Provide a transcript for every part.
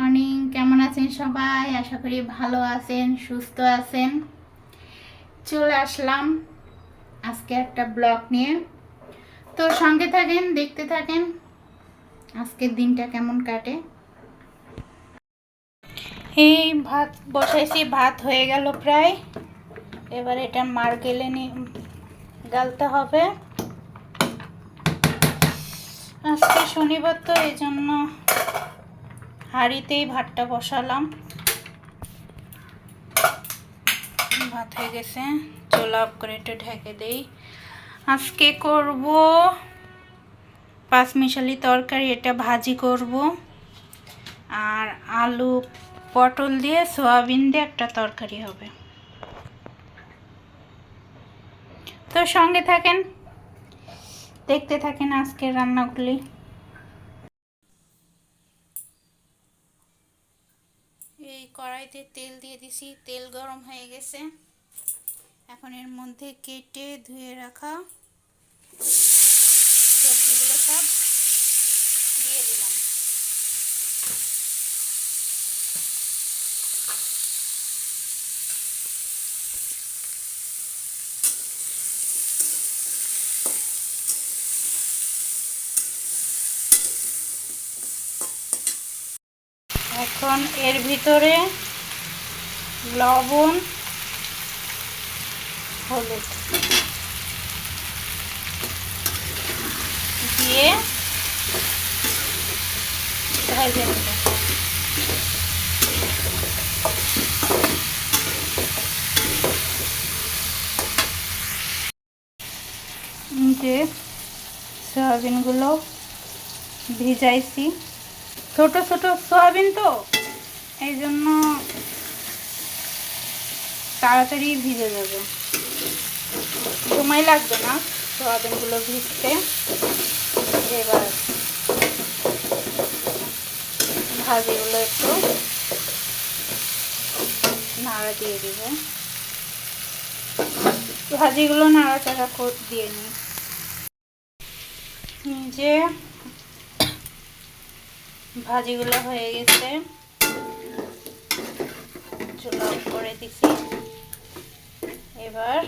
Morning, কেমন আছেন সবাই? আশা করি ভালো আছেন, সুস্থ আছেন। চলে আসলাম আজকে একটা ব্লগ নিয়ে। তো সঙ্গে থাকেন, দেখতে থাকেন আজকের দিনটা কেমন কাটে। এই ভাত বসাইছি, ভাত হয়ে গেল প্রায়। এবার এটা মার গেলে গালতে হবে। আজকে শনিবার তো এই জন্য হাঁড়িতেই ভাতটা বসালাম। ভাত হয়ে গেছে, চুলা অফ করে একটু ঢেকে দেই। আজকে করব পাঁচমিশালি তরকারি, এটা ভাজি করব। আর আলু পটল দিয়ে সয়াবিন দিয়ে একটা তরকারি হবে। তো সঙ্গে থাকেন, দেখতে থাকেন আজকের রান্নাগুলি। এই কড়াইতে তেল দিয়ে দিছি, তেল গরম হয়ে গেছে। এখন এর মধ্যে কেটে ধুয়ে রাখা সবজিগুলো সব দিয়ে দিলাম। এখন এর ভিতরে লবণ, হলুদ দিয়ে ভেজে নেব। যে সয়াবিনগুলো ভিজাইছি, ছোট ছোট সয়াবিন তো এই জন্য তাড়াতাড়ি ভিজে যাবে, সময় লাগবে না সয়াবিনগুলো ভিজতে। এবার ভাজিগুলো একটু নাড়া দিয়ে দিব। ভাজিগুলো নাড়াচাড়া দিয়ে নিই। যে ভাজিগুলো হয়ে গেছে, চুলা অফ করে দিছি। এবার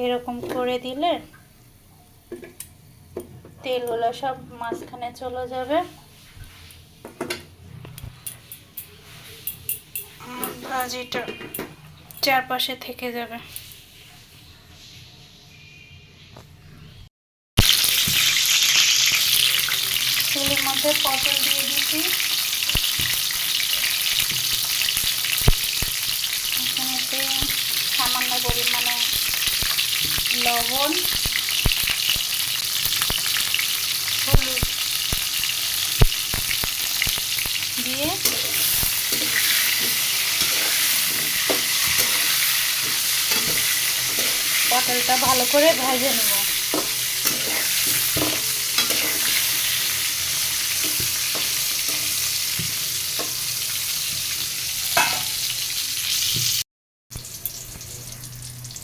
এরকম করে দিলে তেলগুলো সব মাঝখানে চলে যাবে, ভাজিটা চারপাশে থেকে যাবে। তেলের মধ্যে পটল দিয়ে দিচ্ছি। এখানেতে সামান্য পরিমাণে লবণ, হলুদ দিয়ে পটলটা ভালো করে ভেজে নেব।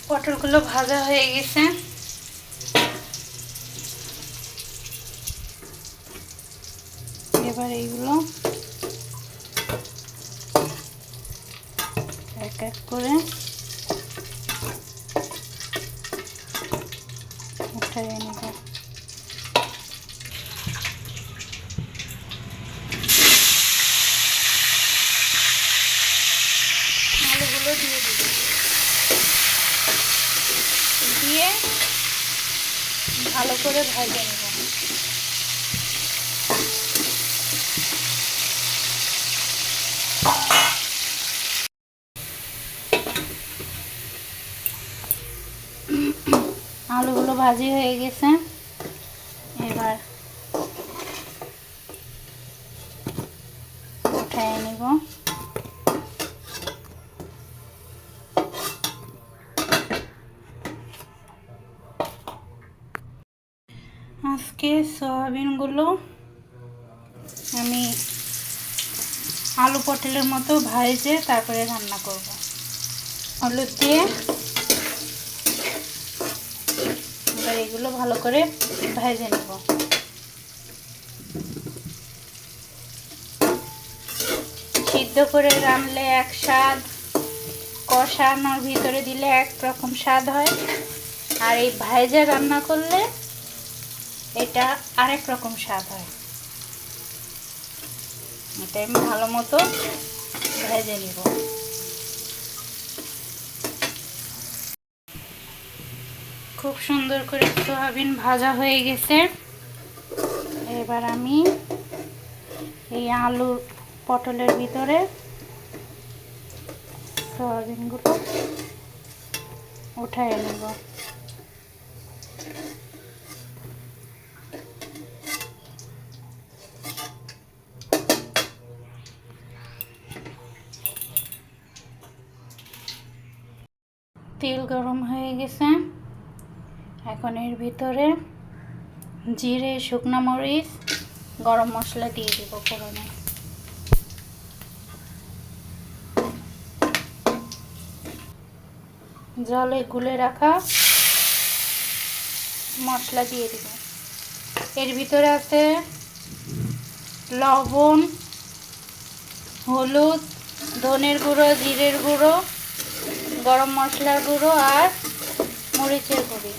পটলগুলো ভাজা হয়ে গেছে। এবার এইগুলো এক এক করে উঠিয়ে নেব। আলুগুলো দিয়ে দিব, দিয়ে ভালো করে ভেজে নেব। আলুগুলো ভাজি হয়ে গেছে, এবার উঠিয়ে নেব। আজকে সয়াবিনগুলো আমি আলু পটলের মতো ভেজে তারপরে রান্না করব। হলুদ দিয়ে এবার এগুলো ভালো করে ভেজে নেব। সিদ্ধ করে রান্নলে এক স্বাদ, কষানোর ভিতরে দিলে এক রকম স্বাদ হয়, আর এই ভাইজা রান্না করলে এটা আরেক রকম স্বাদ হয়। এটা আমি ভালো মতো ভেজে নিব। খুব সুন্দর করে সয়াবিন ভাজা হয়ে গেছে। এবার আমি এই আলু পটলের ভিতরে সয়াবিনগুলো উঠায় নেব। তেল গরম হয়ে গেছে, এখন এর ভিতরে জিরে, শুকনো মরিচ, গরম মশলা দিয়ে দিব ফোড়নে। জলে গুলে রাখা মশলা দিয়ে দিব। এর ভিতরে আছে লবণ, হলুদ, ধনের গুঁড়ো, জিরের গুঁড়ো, গরম মশলার গুঁড়ো আর মরিচের গুঁড়ি।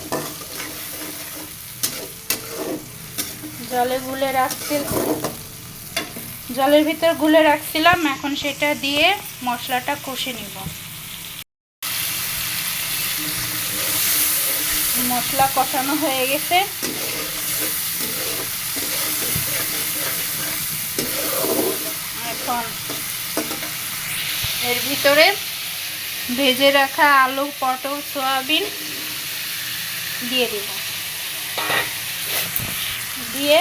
জলের ভিতর গুলে রাখছিলাম, এখন সেটা দিয়ে মশলাটা কষে নিব। মশলা কষানো হয়ে গেছে, এখন এর ভিতরে ভেজে রাখা আলু, পটল, সয়াবিন দিয়ে দিব। দিয়ে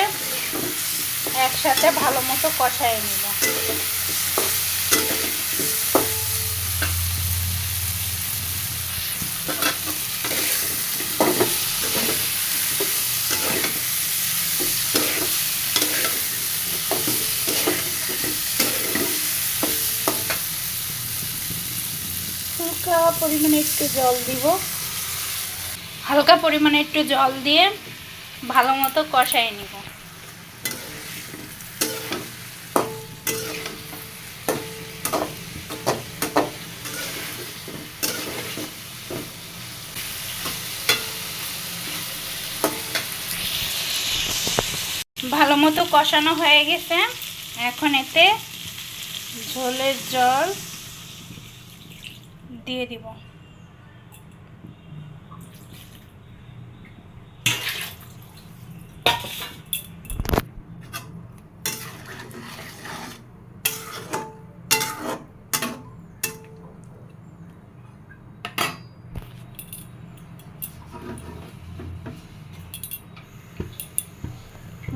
একসাথে ভালো মতো কষায় নিব। হালকা পরিমাণে একটু জল দিব। হালকা পরিমাণে একটু জল দিয়ে ভালো মতো কষায় নিব। ভালো মতো কষানো হয়ে গেছে, এখন এতে ঝোলের জল দিয়ে দিব।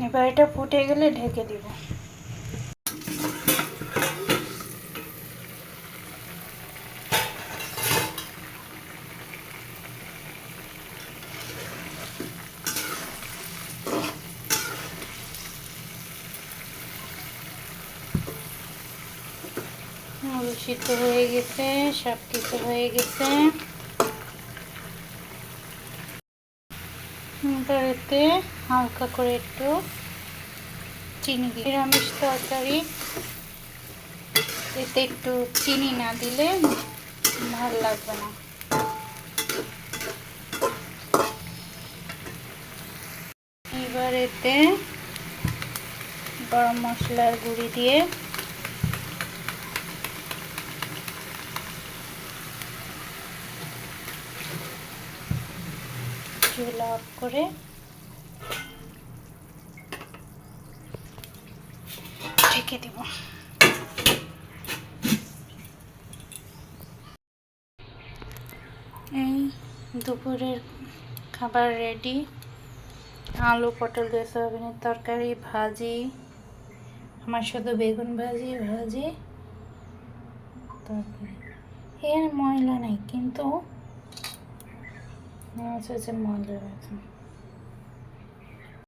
এবার এটা ফুটে গেলে ঢেকে দিব। আলু সিদ্ধ হয়ে গেছে, সব কিছু হয়ে গেছে। এতে হালকা করে একটু চিনি দিই। নিরামিষ তরকারি এতে একটু চিনি না দিলে ভালো লাগবে না। এবার এতে গরম মশলার গুঁড়ি দিয়ে চুল অফ করে ঢেকে দিব। এই দুপুরের খাবার রেডি। আলু পটল দিয়ে সয়াবিনের তরকারি, ভাজি, আমার শুধু বেগুন ভাজি তরকারি। এর ময়লা নেই, কিন্তু ময়লা আছে।